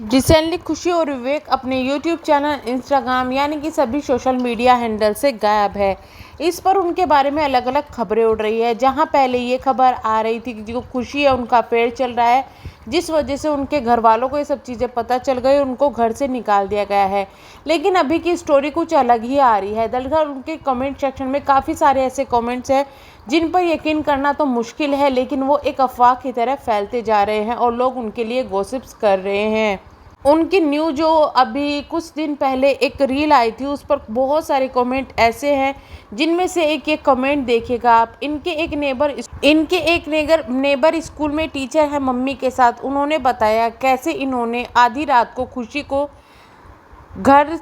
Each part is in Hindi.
रिसेंटली खुशी और विवेक अपने यूट्यूब चैनल, इंस्टाग्राम यानी कि सभी सोशल मीडिया हैंडल से गायब है। इस पर उनके बारे में अलग अलग खबरें उड़ रही है। जहां पहले ये खबर आ रही थी कि जो खुशी है उनका अफेयर चल रहा है, जिस वजह से उनके घर वालों को ये सब चीज़ें पता चल गई, उनको घर से निकाल दिया गया है। लेकिन अभी की स्टोरी कुछ अलग ही आ रही है। दरअसल उनके कमेंट सेक्शन में काफ़ी सारे ऐसे कमेंट्स हैं जिन पर यकीन करना तो मुश्किल है, लेकिन वो एक अफवाह की तरह फैलते जा रहे हैं और लोग उनके लिए गॉसिप्स कर रहे हैं। उनकी न्यू जो अभी कुछ दिन पहले एक रील आई थी, उस पर बहुत सारे कमेंट ऐसे हैं जिनमें से एक कमेंट देखिएगा आप। इनके एक नेबर स्कूल में टीचर है मम्मी के साथ। उन्होंने बताया कैसे इन्होंने आधी रात को खुशी को घर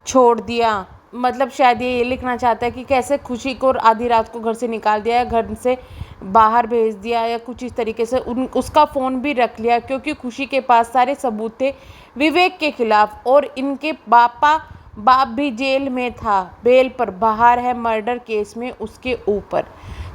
छोड़ दिया। मतलब शायद ये लिखना चाहता है कि कैसे खुशी को आधी रात को घर से निकाल दिया है, घर से बाहर भेज दिया या कुछ इस तरीके से। उसका फ़ोन भी रख लिया क्योंकि खुशी के पास सारे सबूत थे विवेक के खिलाफ, और इनके बाप भी जेल में था, बेल पर बाहर है मर्डर केस में उसके ऊपर।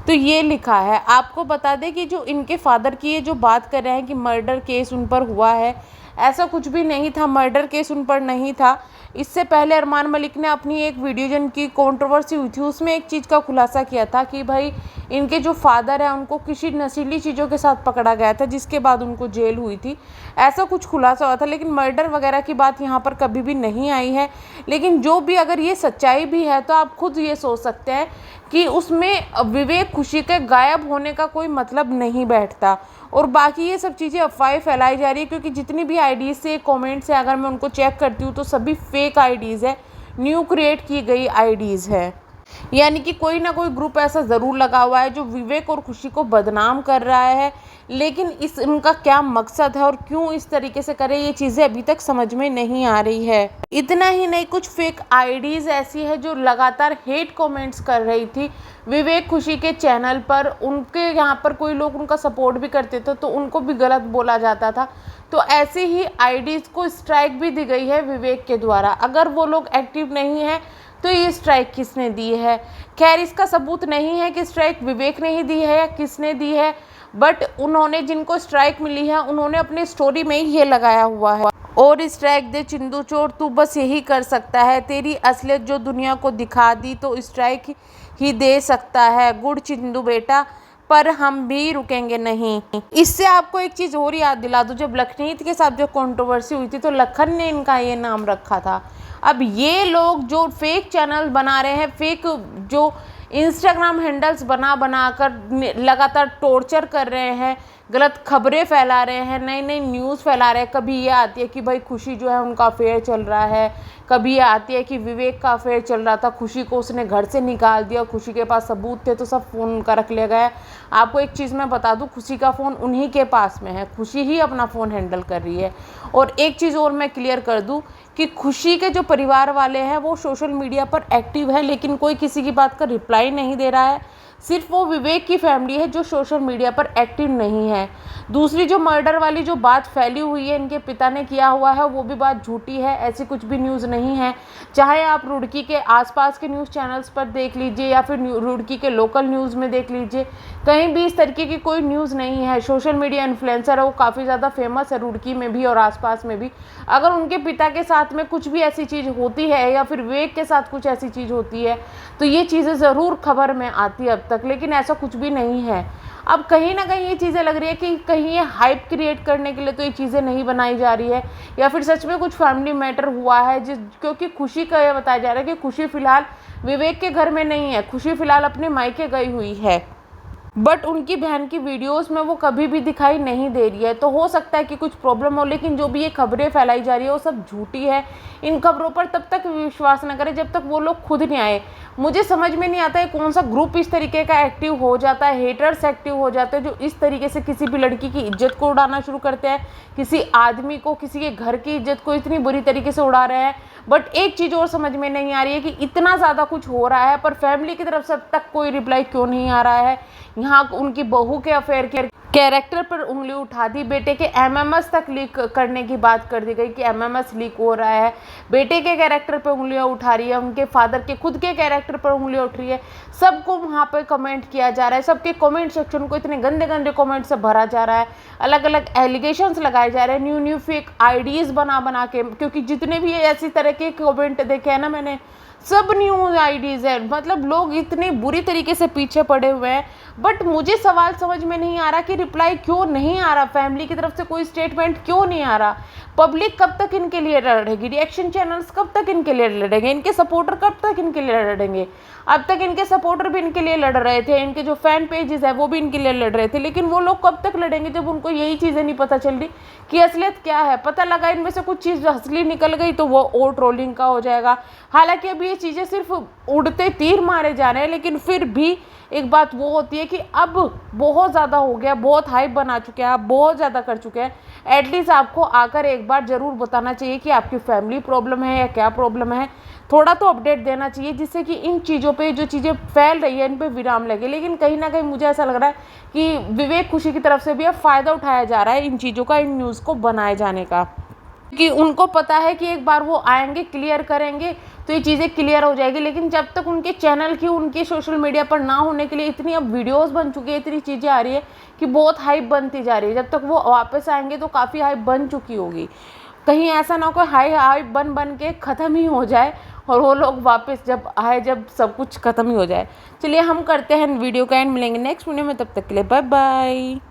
तो ये लिखा है। आपको बता दें कि जो इनके फादर की ये जो बात कर रहे हैं कि मर्डर केस उन पर हुआ है, ऐसा कुछ भी नहीं था। मर्डर केस उन पर नहीं था। इससे पहले अरमान मलिक ने अपनी एक वीडियो जिनकी कंट्रोवर्सी हुई थी, उसमें एक चीज़ का खुलासा किया था कि भाई इनके जो फादर है उनको किसी नशीली चीज़ों के साथ पकड़ा गया था, जिसके बाद उनको जेल हुई थी। ऐसा कुछ खुलासा हुआ था, लेकिन मर्डर वगैरह की बात यहाँ पर कभी भी नहीं आई है। लेकिन जो भी अगर ये सच्चाई भी है तो आप खुद ये सोच सकते हैं कि उसमें विवेक खुशी के गायब होने का कोई मतलब नहीं बैठता। और बाकी ये सब चीज़ें अफवाहें फैलाई जा रही है, क्योंकि जितनी भी आईडीज़ से कमेंट्स हैं अगर मैं उनको चेक करती हूँ तो सभी फेक आईडीज़ है, न्यू क्रिएट की गई आईडीज़ है। यानी कि कोई ना कोई ग्रुप ऐसा ज़रूर लगा हुआ है जो विवेक और खुशी को बदनाम कर रहा है, लेकिन उनका क्या मकसद है और क्यों इस तरीके से करे, ये चीज़ें अभी तक समझ में नहीं आ रही है। इतना ही नहीं, कुछ फेक आईडीज़ ऐसी है जो लगातार हेट कमेंट्स कर रही थी विवेक खुशी के चैनल पर। उनके यहाँ पर कोई लोग उनका सपोर्ट भी करते थे तो उनको भी गलत बोला जाता था। तो ऐसे ही आईडीज़ को स्ट्राइक भी दी गई है विवेक के द्वारा। अगर वो लोग एक्टिव नहीं है तो ये स्ट्राइक किसने दी है? खैर, इसका सबूत नहीं है कि स्ट्राइक विवेक ने ही दी है या किसने दी है, बट उन्होंने जिनको स्ट्राइक मिली है उन्होंने अपनी स्टोरी में ही ये लगाया हुआ है। और स्ट्राइक दे चिंदू चोर, तू बस यही कर सकता है, तेरी असलियत जो दुनिया को दिखा दी तो स्ट्राइक ही दे सकता है, गुड चिंदू बेटा, पर हम भी रुकेंगे नहीं। इससे आपको एक चीज़ और याद दिला दूं, जब लखनीत के साथ जो कंट्रोवर्सी हुई थी तो लखन ने इनका ये नाम रखा था। अब ये लोग जो फेक चैनल बना रहे हैं, फेक जो इंस्टाग्राम हैंडल्स बना कर लगातार टॉर्चर कर रहे हैं, गलत खबरें फैला रहे हैं, नई नई न्यूज़ फैला रहे हैं। कभी ये आती है कि भाई खुशी जो है उनका अफेयर चल रहा है, कभी ये आती है कि विवेक का अफेयर चल रहा था, खुशी को उसने घर से निकाल दिया, खुशी के पास सबूत थे तो सब फ़ोन उनका रख लिया गया है। आपको एक चीज़ मैं बता दूं, खुशी का फ़ोन उन्हीं के पास में है, खुशी ही अपना फ़ोन हैंडल कर रही है। और एक चीज़ और मैं क्लियर कर दूं कि खुशी के जो परिवार वाले हैं वो सोशल मीडिया पर एक्टिव है, लेकिन कोई किसी की बात का रिप्लाई नहीं दे रहा है। सिर्फ वो विवेक की फैमिली है जो सोशल मीडिया पर एक्टिव नहीं है। दूसरी जो मर्डर वाली जो बात फैली हुई है इनके पिता ने किया हुआ है, वो भी बात झूठी है, ऐसी कुछ भी न्यूज़ नहीं है। चाहे आप रुड़की के आसपास के न्यूज़ चैनल्स पर देख लीजिए या फिर रुड़की के लोकल न्यूज़ में देख लीजिए, कहीं भी इस तरीके की कोई न्यूज़ नहीं है। सोशल मीडिया इन्फ्लुएंसर है, वो काफ़ी ज़्यादा फेमस है रुड़की में भी और आसपास में भी। अगर उनके पिता के साथ में कुछ भी ऐसी चीज़ होती है या फिर विवेक के साथ कुछ ऐसी चीज़ होती है तो ये चीज़ें ज़रूर खबर में आती है अब तक, लेकिन ऐसा कुछ भी नहीं है। अब कहीं ना कहीं ये चीज़ें लग रही है कि कहीं ये हाइप क्रिएट करने के लिए तो ये चीज़ें नहीं बनाई जा रही है, या फिर सच में कुछ फैमिली मैटर हुआ है क्योंकि खुशी का ये बताया जा रहा है कि खुशी फ़िलहाल विवेक के घर में नहीं है, खुशी फ़िलहाल अपने मायके गई हुई है, बट उनकी बहन की वीडियोस में वो कभी भी दिखाई नहीं दे रही है। तो हो सकता है कि कुछ प्रॉब्लम हो, लेकिन जो भी ये खबरें फैलाई जा रही है वो सब झूठी है। इन खबरों पर तब तक विश्वास न करें जब तक वो लोग खुद नहीं आए। मुझे समझ में नहीं आता है कौन सा ग्रुप इस तरीके का एक्टिव हो जाता है, हेटर्स एक्टिव हो जाते हैं जो इस तरीके से किसी भी लड़की की इज्जत को उड़ाना शुरू करते हैं, किसी आदमी को, किसी के घर की इज्जत को इतनी बुरी तरीके से उड़ा रहे हैं। बट एक चीज़ और समझ में नहीं आ रही है कि इतना ज़्यादा कुछ हो रहा है पर फैमिली की तरफ से अब तक कोई रिप्लाई क्यों नहीं आ रहा है। यहाँ उनकी बहू के अफेयर के कैरेक्टर पर उंगली उठा दी, बेटे के एमएमएस तक लीक करने की बात कर दी गई कि एमएमएस लीक हो रहा है, बेटे के कैरेक्टर पर उंगलियां उठा रही है, उनके फादर के खुद के कैरेक्टर पर उंगलियां उठ रही है, सबको वहाँ पे कमेंट किया जा रहा है, सबके कमेंट सेक्शन को इतने गंदे गंदे कमेंट से भरा जा रहा है, अलग अलग एलिगेशंस लगाए जा रहे हैं, न्यू न्यू फेक आईडीज बना के, क्योंकि जितने भी ऐसी तरह के कमेंट देखे हैं ना मैंने, सब न्यूज आईडीज है, मतलब लोग इतने बुरी तरीके से पीछे पड़े हुए हैं। बट मुझे सवाल समझ में नहीं आ रहा कि रिप्लाई क्यों नहीं आ रहा, फैमिली की तरफ से कोई स्टेटमेंट क्यों नहीं आ रहा, पब्लिक कब तक इनके लिए लड़ेगी, रिएक्शन चैनल्स कब तक इनके लिए लड़ेंगे, इनके सपोर्टर कब तक इनके लिए लड़ेंगे। अब तक इनके सपोर्टर भी इनके लिए लड़ रहे थे, इनके जो फैन पेजेस है वो भी इनके लिए लड़ रहे थे, लेकिन वो लोग कब तक लड़ेंगे जब उनको यही चीज़ें नहीं पता चल रही कि असलियत क्या है। पता लगा इनमें से कुछ चीज़ असली निकल गई तो वो और ट्रोलिंग का हो जाएगा। हालांकि अभी ये चीज़ें सिर्फ उड़ते तीर मारे जा रहे हैं, लेकिन फिर भी एक बात वो होती है कि अब बहुत ज़्यादा हो गया, बहुत हाइप बना चुके हैं, आप बहुत ज़्यादा कर चुके हैं। एटलीस्ट आपको आकर एक बार ज़रूर बताना चाहिए कि आपकी फैमिली प्रॉब्लम है या क्या प्रॉब्लम है, थोड़ा तो अपडेट देना चाहिए, जिससे कि इन चीज़ों पे जो चीज़ें फैल रही है इन पे विराम लगे। लेकिन कहीं ना कहीं मुझे ऐसा लग रहा है कि विवेक खुशी की तरफ से भी अब फ़ायदा उठाया जा रहा है इन चीज़ों का, इन न्यूज़ को बनाए जाने का, कि उनको पता है कि एक बार वो आएंगे, क्लियर करेंगे तो ये चीज़ें क्लियर हो जाएगी। लेकिन जब तक उनके चैनल की, उनके सोशल मीडिया पर ना होने के लिए इतनी अब वीडियोस बन चुकी है, इतनी चीज़ें आ रही है कि बहुत हाइप बनती जा रही है। जब तक वो वापस आएंगे तो काफ़ी हाइप बन चुकी होगी, कहीं ऐसा ना हो हाइप बन बन के ख़त्म ही हो जाए और वो लोग वापस जब आए, जब सब कुछ ख़त्म ही हो जाए। चलिए हम करते हैं वीडियो का एंड, मिलेंगे नेक्स्ट वीडियो में, तब तक के लिए बाय बाय।